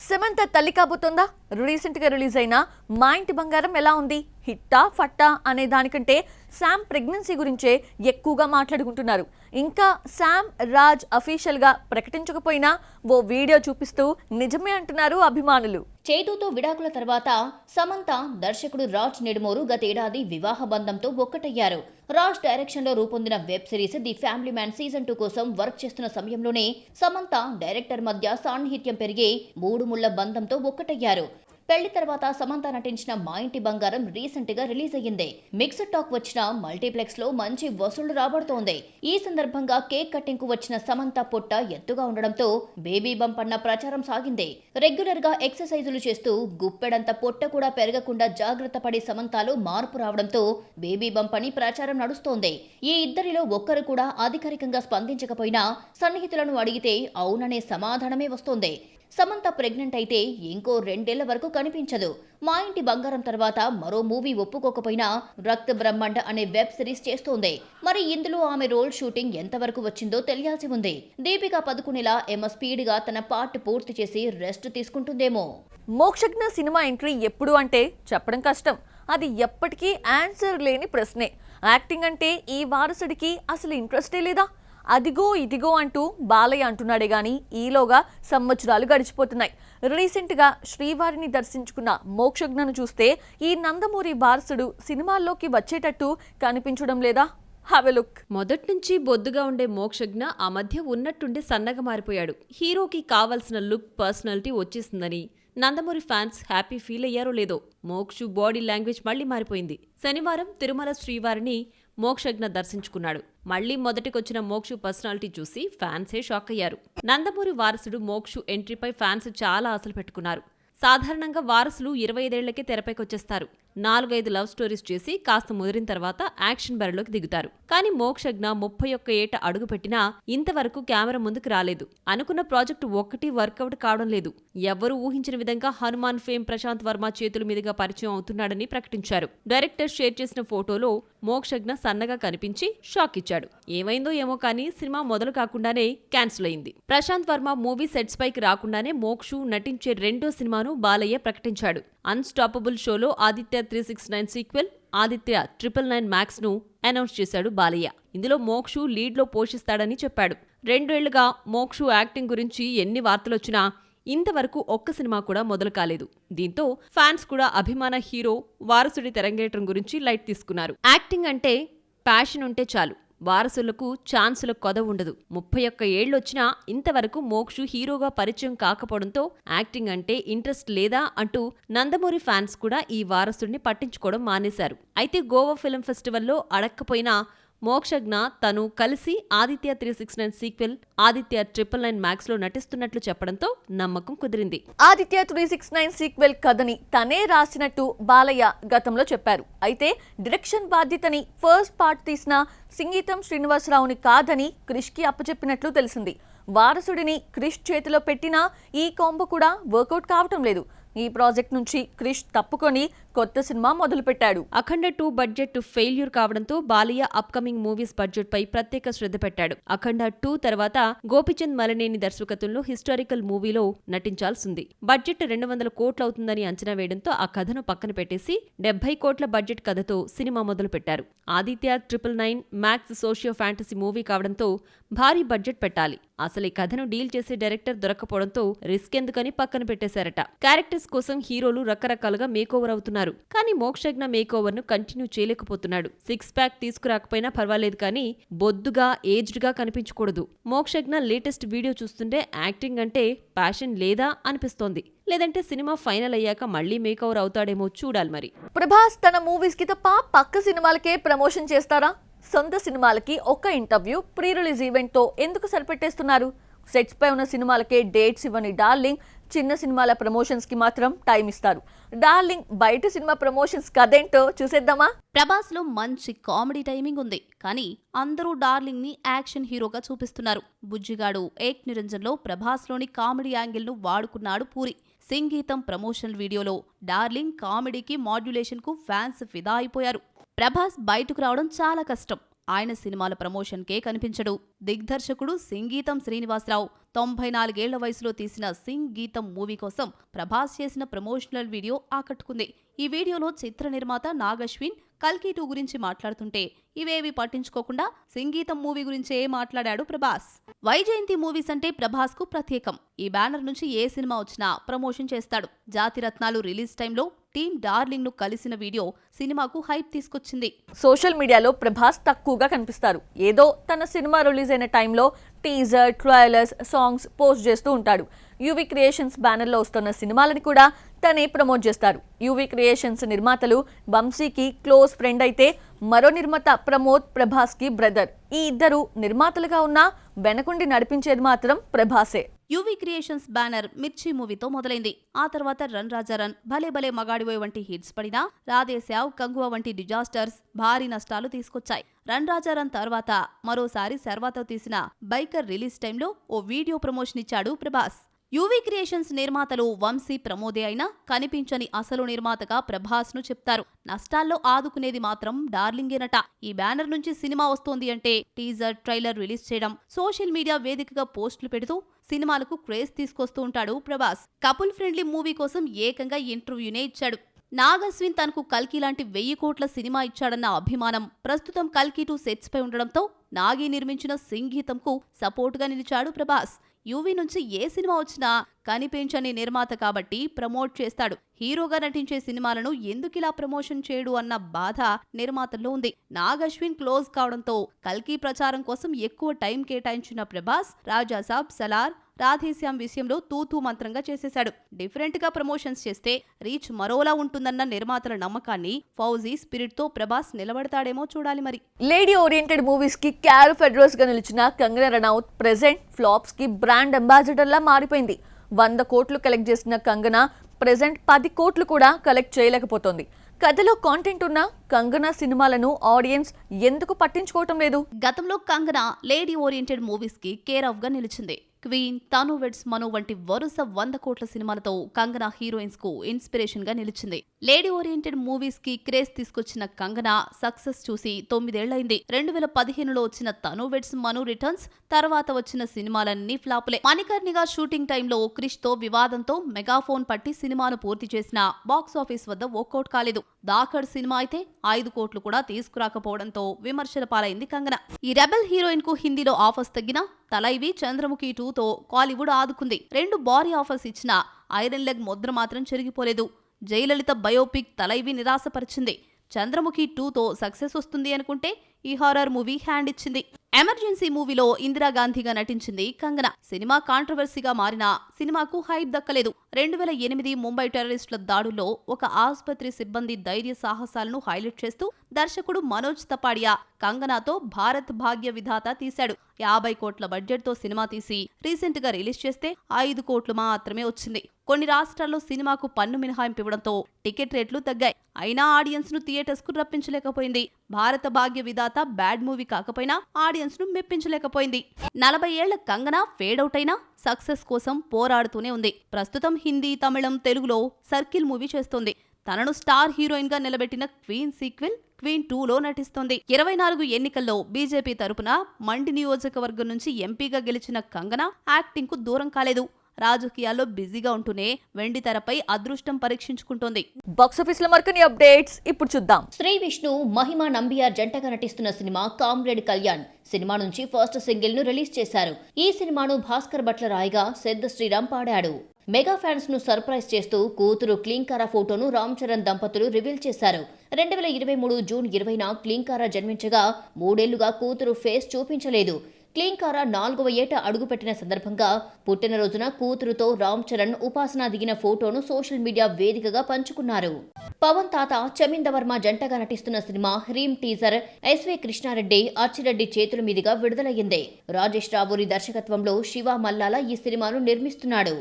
సమంత తల్లి కాబోతోందా? రీసెంట్ గా రిలీజ్ అయిన మా ఇంటి బంగారం ఎలా ఉంది? హిట్టా ఫట్టా అనే దానికంటే శామ్ ప్రెగ్నెన్సీ గురించే ఎక్కువగా మాట్లాడుకుంటున్నారు. ఇంకా శామ్ రాజ్ అఫీషియల్ గా ప్రకటించకపోయినా ఓ వీడియో చూపిస్తూ నిజమే అంటున్నారు అభిమానులు. చేతుతో విడాకుల తర్వాత సమంత దర్శకుడు రాజ్ నెడుమోరు గతేడాది వివాహ బంధంతో ఒక్కటయ్యారు. రాజ్ డైరెక్షన్ లో రూపొందిన web series the family man season 2 కోసం వర్క్ చేస్తున్న సమయంలోనే సమంత డైరెక్టర్ మధ్య సాన్నిహిత్యం పెరిగి మూడు ముళ్ల బంధంతో ఒక్కటయ్యారు. పెళ్లి తర్వాత సమంత నటించిన మా ఇంటి బంగారం రీసెంట్ గా రిలీజ్ అయ్యింది. మిక్స్డ్ టాక్ వచ్చిన మల్టీప్లెక్స్ లో మంచి వసూళ్లు రాబడుతోంది. ఈ సందర్భంగా కేక్ కటింగ్ కు వచ్చిన సమంత పొట్ట ఎత్తుగా ఉండడంతో బేబీ బంప్ అన్న ప్రచారం సాగింది. రెగ్యులర్ గా ఎక్సర్సైజులు చేస్తూ గుప్పెడంత పొట్ట కూడా పెరగకుండా జాగ్రత్త పడి సమంతలో మార్పు రావడంతో బేబీ బంప్ అని ప్రచారం నడుస్తోంది. ఈ ఇద్దరిలో ఒక్కరు కూడా అధికారికంగా స్పందించకపోయినా సన్నిహితులను అడిగితే అవుననే సమాధానమే వస్తోంది. సమంత ప్రెగ్నెంట్ అయితే ఇంకో 2 ఏళ్ల వరకు కనిపించదు. మా ఇంటి బంగారం తర్వాత మరో మూవీ ఒప్పుకోకపోయినా రక్త బ్రహ్మాండ అనే వెబ్ సిరీస్ చేస్తోంది. మరి ఇందులో ఆమె రోల్ షూటింగ్ ఎంతవరకు వచ్చిందో తెలియాల్సి ఉంది. దీపికా పదుకునేలా స్పీడ్ గా తన పార్ట్ పూర్తి చేసి రెస్ట్ తీసుకుంటుందేమో. మోక్షజ్ఞ సినిమా ఎంట్రీ ఎప్పుడు అంటే చెప్పడం కష్టం. అది ఎప్పటికీ ఆన్సర్ లేని ప్రశ్నే. యాక్టింగ్ అంటే ఈ వారసుడికి అసలు ఇంట్రెస్టే లేదా? అదిగో ఇదిగో అంటూ బాలయ్య అంటున్నాడే గాని ఈలోగా సంవత్సరాలు గడిచిపోతున్నాయి. రీసెంట్గా శ్రీవారిని దర్శించుకున్న మోక్షజ్ఞను చూస్తే ఈ నందమూరి వారసుడు సినిమాల్లోకి వచ్చేటట్టు కనిపించడం లేదా? Have a look. మొదట్నుంచి బొద్దుగా ఉండే మోక్షజ్ఞ ఆ మధ్య ఉన్నట్టుండి సన్నగా మారిపోయాడు. హీరోకి కావాల్సిన లుక్, పర్సనాలిటీ వచ్చేసిందని నందమూరి ఫ్యాన్స్ హ్యాపీ ఫీల్ అయ్యారో లేదో, మోక్షు బాడీ లాంగ్వేజ్ మళ్లీ మారిపోయింది. శనివారం తిరుమల శ్రీవారిని మోక్షజ్ఞ దర్శించుకున్నాడు. మళ్లీ మొదటికొచ్చిన మోక్షు పర్సనాలిటీ చూసి ఫ్యాన్సే షాక్ అయ్యారు. నందమూరి వారసుడు మోక్షు ఎంట్రీపై ఫ్యాన్స్ చాలా ఆశలు పెట్టుకున్నారు. సాధారణంగా వారసులు 25 ఏళ్లకే తెరపైకొచ్చేస్తారు. 4-5 లవ్ స్టోరీస్ చేసి కాస్త ముదిరిన తర్వాత యాక్షన్ బరిలోకి దిగుతారు. కానీ మోక్షజ్ఞ 31 ఏట అడుగుపెట్టినా ఇంతవరకు కెమెరా ముందుకు రాలేదు. అనుకున్న ప్రాజెక్టు ఒక్కటి వర్కౌట్ కావడం లేదు. ఎవ్వరూ ఊహించిన విధంగా హనుమాన్ ఫేమ్ ప్రశాంత్ వర్మ చేతుల మీదుగా పరిచయం అవుతున్నాడని ప్రకటించారు. డైరెక్టర్ షేర్ చేసిన ఫోటోలో మోక్షజ్ఞ సన్నగా కనిపించి షాక్ ఇచ్చాడు. ఏమైందో ఏమో కానీ సినిమా మొదలు కాకుండానే క్యాన్సిల్ అయింది. ప్రశాంత్ వర్మ మూవీ సెట్స్ పైకి రాకుండానే మోక్షు నటించే రెండో సినిమాను బాలయ్య ప్రకటించాడు. అన్స్టాపబుల్ షోలో ఆదిత్య 369 సీక్వెల్ ఆదిత్య 999 మ్యాక్స్ ను అనౌన్స్ చేశాడు బాలయ్య. ఇందులో మోక్షు లీడ్లో పోషిస్తాడని చెప్పాడు. 2 ఏళ్లుగా మోక్షు యాక్టింగ్ గురించి ఎన్ని వార్తలొచ్చినా ఇంతవరకు ఒక్క సినిమా కూడా మొదలు కాలేదు. దీంతో ఫ్యాన్స్ కూడా అభిమాన హీరో వారసుడి తెరంగేట్రం గురించి లైట్ తీసుకున్నారు. యాక్టింగ్ అంటే ప్యాషన్ ఉంటే చాలు, వారసులకు ఛాన్సుల కొద ఉండదు. 31 ఏళ్లొచ్చినా ఇంతవరకు మోక్షు హీరోగా పరిచయం కాకపోవడంతో యాక్టింగ్ అంటే ఇంట్రెస్ట్ లేదా అంటూ నందమూరి ఫ్యాన్స్ కూడా ఈ వారసుడిని పట్టించుకోవడం మానేశారు. అయితే గోవా ఫిల్మ్ ఫెస్టివల్లో అడక్కపోయినా మోక్షజ్ఞ తను కలిసి ఆదిత్య 369 సీక్వెల్ ఆదిత్య 999 మ్యాక్స్ లో నటిస్తున్నట్లు చెప్పడంతో నమ్మకం కుదిరింది. ఆదిత్య 369 సీక్వెల్ కథని తనే రాసినట్టు బాలయ్య గతంలో చెప్పారు. అయితే డైరెక్షన్ బాధ్యతని ఫస్ట్ పార్ట్ తీసిన సింగీతం శ్రీనివాసరావుని కాదని క్రిష్ కి అప్పచెప్పినట్లు తెలిసింది. వారసుడిని క్రిష్ చేతిలో పెట్టినా ఈ కాంబో కూడా వర్కౌట్ కావటం లేదు. ఈ ప్రాజెక్ట్ నుంచి క్రిష్ తప్పుకొని కొత్త సినిమా మొదలుపెట్టాడు. అఖండ 2 బడ్జెట్ ఫెయిల్యూర్ కావడంతో బాలయ్య అప్కమింగ్ మూవీస్ బడ్జెట్ పై ప్రత్యేక శ్రద్ధ పెట్టాడు. అఖండ 2 తర్వాత గోపిచంద్ మలనేని దర్శకత్వంలో హిస్టారికల్ మూవీలో నటించాల్సింది. బడ్జెట్ 200 కోట్లు అవుతుందని అంచనా వేయడంతో ఆ కథను పక్కన పెట్టేసి 70 కోట్ల బడ్జెట్ కథతో సినిమా మొదలు పెట్టారు. Aditya 999 max socio fantasy movie కావడంతో భారీ బడ్జెట్ పెట్టాలి. అసలు ఈ కథను డీల్ చేసే డైరెక్టర్ దొరకపోవడంతో రిస్క్ ఎందుకని పక్కన పెట్టేశారట. క్యారెక్టర్స్ కోసం హీరోలు రకరకాలుగా మేకోవర్ అవుతున్నారు. కానీ మోక్షజ్ఞ మేకోవర్ ను కంటిన్యూ చేయలేకపోతున్నాడు. 6 ప్యాక్ తీసుకురాకపోయినా పర్వాలేదు కానీ బొద్దుగా ఏజ్డ్ గా కనిపించకూడదు. మోక్షజ్ఞ లేటెస్ట్ వీడియో చూస్తుంటే యాక్టింగ్ అంటే ప్యాషన్ లేదా అనిపిస్తోంది. లేదంటే సినిమా ఫైనల్ అయ్యాక మళ్లీ మేకోవర్ అవుతాడేమో చూడాలి మరి. ప్రభాస్ తన మూవీస్ కి తప్ప పక్క సినిమాలకే ప్రమోషన్ చేస్తారా? సొంత సినిమాలకి ఒక ఇంటర్వ్యూ, ప్రీ రిలీజ్ ఈవెంట్ తో ఎందుకు సరిపెట్టేస్తున్నారు? సెట్స్ పై ఉన్న సినిమాలకే డేట్స్ ఇవ్వని డార్లింగ్ చిన్న సినిమాల ప్రమోషన్స్ కి మాత్రం టైం ఇస్తారు. డార్లింగ్ బయట సినిమా ప్రమోషన్స్ కదేంటో చూసేద్దామా? ప్రభాస్ లో మంచి కామెడీ టైమింగ్ ఉంది, కానీ అందరూ డార్లింగ్ ని యాక్షన్ హీరోగా చూపిస్తున్నారు. బుజ్జిగాడు ఏక్ నిరంజన్ లో ప్రభాస్ లోని కామెడీ యాంగిల్ ను వాడుకున్నాడు పూరి. సంగీతం ప్రమోషనల్ వీడియోలో డార్లింగ్ కామెడీకి మాడ్యులేషన్ కు ఫ్యాన్స్ ఫిదా అయిపోయారు. ప్రభాస్ బయటకు రావడం చాలా కష్టం. ఆయన సినిమాల ప్రమోషన్కే కనిపించడు. దిగ్దర్శకుడు సింగీతం శ్రీనివాసరావు 94 ఏళ్ల వయసులో తీసిన సింగ్ గీతం మూవీ కోసం ప్రభాస్ చేసిన ప్రమోషనల్ వీడియో ఆకట్టుకుంది. ఈ వీడియోలో చిత్ర నిర్మాత నాగశ్విన్ కల్కి 2 గురించి మాట్లాడుతుంటే ఇవేవి పట్టించుకోకుండా సింగీతం మూవీ గురించే మాట్లాడాడు ప్రభాస్. వైజయంతి మూవీస్ అంటే ప్రభాస్ కు ప్రత్యేకం. ఈ బ్యానర్ నుంచి ఏ సినిమా వచ్చినా ప్రమోషన్ చేస్తాడు. జాతిరత్నాలు రిలీజ్ టైంలో టీమ్ డార్లింగ్ ను కలిసిన వీడియో సినిమాకు హైప్ తీసుకొచ్చింది. సోషల్ మీడియాలో ప్రభాస్ తక్కువగా కనిపిస్తారు. ఏదో తన సినిమా రిలీజ్ అయిన టైంలో టీజర్, ట్రైలర్స్, సాంగ్స్ పోస్ట్ చేస్తూ ఉంటాడు. యూవీ క్రియేషన్స్ బ్యానర్లో వస్తున్న సినిమాలని కూడా తనే ప్రమోట్ చేస్తారు. యూవీ క్రియేషన్స్ నిర్మాతలు వంశీకి క్లోజ్ ఫ్రెండ్ అయితే మరో నిర్మాత ప్రమోద్ ప్రభాస్కి బ్రదర్. ఈ ఇద్దరు నిర్మాతలుగా ఉన్నా వెనకుండి నడిపించేది మాత్రం ప్రభాసే. యూవీ క్రియేషన్స్ బ్యానర్ మిర్చి మూవీతో మొదలైంది. ఆ తర్వాత రన్ రాజా రన్, భలే భలే మగాడివోయ్ వంటి హిట్స్ పడినా రాధేశ్యావ్, కంగువ వంటి డిజాస్టర్స్ భారీ నష్టాలు తీసుకొచ్చాయి. రన్ రాజా రన్ తర్వాత మరోసారి శర్వాతో తీసిన బైకర్ రిలీజ్ టైంలో ఓ వీడియో ప్రమోషన్ ఇచ్చాడు ప్రభాస్. యూవీ క్రియేషన్స్ నిర్మాతలు వంశీ, ప్రమోదే అయినా కనిపించని అసలు నిర్మాతగా ప్రభాస్ ను చెప్తారు. నష్టాల్లో ఆదుకునేది మాత్రం డార్లింగేనట. ఈ బ్యానర్ నుంచి సినిమా వస్తోంది అంటే టీజర్, ట్రైలర్ రిలీజ్ చేయడం, సోషల్ మీడియా వేదికగా పోస్టులు పెడుతూ సినిమాలకు క్రేజ్ తీసుకొస్తూ ఉంటాడు ప్రభాస్. కపుల్ ఫ్రెండ్లీ మూవీ కోసం ఏకంగా ఇంటర్వ్యూనే ఇచ్చాడు. నాగశ్విన్ తనకు కల్కి లాంటి 1000 కోట్ల సినిమా ఇచ్చాడన్న అభిమానం ప్రస్తుతం కల్కి 2 సెట్స్ పై ఉండడంతో నాగి నిర్మించిన సింగీతంకు సపోర్టుగా నిలిచాడు ప్రభాస్. యూవీ నుంచి ఏ సినిమా వచ్చినా కనిపించని నిర్మాత కాబట్టి ప్రమోట్ చేస్తాడు. హీరోగా నటించే సినిమాలను ఎందుకిలా ప్రమోషన్ చేయడు అన్న బాధ నిర్మాతల్లో ఉంది. నాగశ్విన్ క్లోజ్ కావడంతో కల్కి ప్రచారం కోసం ఎక్కువ టైం కేటాయించిన ప్రభాస్ రాజాసాబ్, సలార్, రాధేశ్యామ్ విషయంలో తూతూ మంత్రంగా చేసేశాడు. డిఫరెంట్ గా ప్రమోషన్స్ చేస్తే రీచ్ మరోలా ఉంటుందన్న నిర్మాతల నమ్మకాన్ని ఫౌజీ స్పిరిట్ తో ప్రభాస్ నిలబడతాడేమో చూడాలి మరి. లేడీ ఓరియంటెడ్ మూవీస్ కి క్యారెఫ్ అడ్రస్ గా నిలిచిన కంగనా రనౌత్ ప్రెజెంట్ ఫ్లాప్స్ కి బ్రాండ్ అంబాసిడర్ లా మారిపోయింది. 100 కోట్లు కలెక్ట్ చేసిన కంగనా ప్రెజెంట్ 10 కోట్లు కూడా కలెక్ట్ చేయలేకపోతోంది. కథలో కాంటెంట్ ఉన్న కంగనా సినిమాలను ఆడియన్స్ ఎందుకు పట్టించుకోవటం లేదు? గతంలో కంగనా లేడీ ఓరియంటెడ్ మూవీస్ కి కేర్ ఆఫ్ గా నిలిచింది. క్వీన్, తను వెడ్స్ మను వంటి వరుస 100 కోట్ల సినిమాలతో కంగనా హీరోయిన్స్ కు ఇన్స్పిరేషన్ గా నిలిచింది. లేడీ ఓరియంటెడ్ మూవీస్ కి క్రేజ్ తీసుకొచ్చిన కంగనా సక్సెస్ చూసి 9 ఏళ్లైంది. 2015లో వచ్చిన తను వెడ్స్ మను రిటర్న్స్ తర్వాత వచ్చిన సినిమాలన్నీ ఫ్లాపులే. మణికర్ణిగా షూటింగ్ టైంలో క్రిష్ తో వివాదంతో మెగాఫోన్ పట్టి సినిమాను పూర్తి చేసిన బాక్స్ ఆఫీస్ వద్ద వర్కౌట్ కాలేదు. దాఖడ్ సినిమా అయితే 5 కోట్లు కూడా తీసుకురాకపోవడంతో విమర్శల పాలైంది కంగనా. ఈ రెబెల్ హీరోయిన్ కు హిందీలో ఆఫర్స్ తగ్గినా తలైవి చంద్రముఖి 2తో కాలీవుడ్ ఆదుకుంది. 2 భారీ ఆఫర్స్ ఇచ్చినా ఐరన్ లెగ్ ముద్ర మాత్రం చెరిగిపోలేదు. జయలలిత బయోపిక్ తలైవి నిరాశపరిచింది. చంద్రముఖి 2తో సక్సెస్ వస్తుంది అనుకుంటే ఈ హారర్ మూవీ హ్యాండ్ ఇచ్చింది. ఎమర్జెన్సీ మూవీలో ఇందిరాగాంధీగా నటించింది కంగనా. సినిమా కాంట్రవర్సీగా మారినా సినిమాకు హైప్ దక్కలేదు. 2008 ముంబై టెర్రరిస్టుల దాడుల్లో ఒక ఆసుపత్రి సిబ్బంది ధైర్య సాహసాలను హైలైట్ చేస్తూ దర్శకుడు మనోజ్ తపాడియా కంగనాతో భారత్ భాగ్య విధాత తీశాడు. 50 కోట్ల బడ్జెట్ తో సినిమా తీసి రీసెంట్ గా రిలీజ్ చేస్తే 5 కోట్లు మాత్రమే వచ్చింది. కొన్ని రాష్ట్రాల్లో సినిమాకు పన్ను మినహాయింపు ఇవ్వడంతో టికెట్ రేట్లు తగ్గాయి. అయినా ఆడియన్స్ ను థియేటర్స్ కు రప్పించలేకపోయింది. భారత భాగ్య విధాత బ్యాడ్ మూవీ కాకపోయినా ఆడియన్స్ ను మెప్పించలేకపోయింది. 40 ఏళ్ల కంగనా ఫేడ్ అవుట్ అయినా సక్సెస్ కోసం పోరాడుతూనే ఉంది. ప్రస్తుతం హిందీ, తమిళం, తెలుగులో సర్కిల్ మూవీ చేస్తోంది. తనను స్టార్ హీరోయిన్ గా నిలబెట్టిన క్వీన్ సీక్వెల్ క్వీన్ 2లో నటిస్తోంది. 24 ఎన్నికల్లో బీజేపీ తరపున మండి నియోజకవర్గం నుంచి ఎంపీగా గెలిచిన కంగనా యాక్టింగ్ కు దూరం కాలేదు. రాజకీయాల్లో బిజీగా ఉంటూనే వెండి తెరపై అదృష్టం పరీక్షించుకుంటోంది. బాక్సాఫీస్ లో మరికొన్ని అప్డేట్స్ ఇప్పుడు చూద్దాం. శ్రీ విష్ణు, మహిమ నంబియార్ జంటగా నటిస్తున్న సినిమా కామ్రేడ్ కళ్యాణ్ సినిమా నుంచి ఫస్ట్ సింగిల్ ను రిలీజ్ చేశారు. ఈ సినిమాను భాస్కర్ భట్ల రాయిగా సిద్ధ శ్రీరామ్ పాడాడు. మెగా ఫ్యాన్స్ ను సర్ప్రైజ్ చేస్తూ కూతురు క్లీంకారా ఫోటోను రామ్ చరణ్ దంపతులు రివీల్ చేశారు. 2023 జూన్ 20న క్లీంకారా జన్మించగా 3 ఏళ్లుగా కూతురు ఫేస్ చూపించలేదు. క్లీంకారా 4వ ఏట అడుగుపెట్టిన సందర్భంగా పుట్టినరోజున కూతురుతో రామ్ చరణ్ ఉపాసన దిగిన ఫోటోను సోషల్ మీడియా వేదికగా పంచుకున్నారు. పవన్ తాత, చమిందవర్మ జంటగా నటిస్తున్న సినిమా హ్రీమ్ టీజర్ ఎస్వే కృష్ణారెడ్డి, అచ్చిరెడ్డి చేతుల మీదుగా విడుదలయ్యింది. రాజేష్ రావూరి దర్శకత్వంలో శివ మల్లాల ఈ సినిమాను నిర్మిస్తున్నాడు.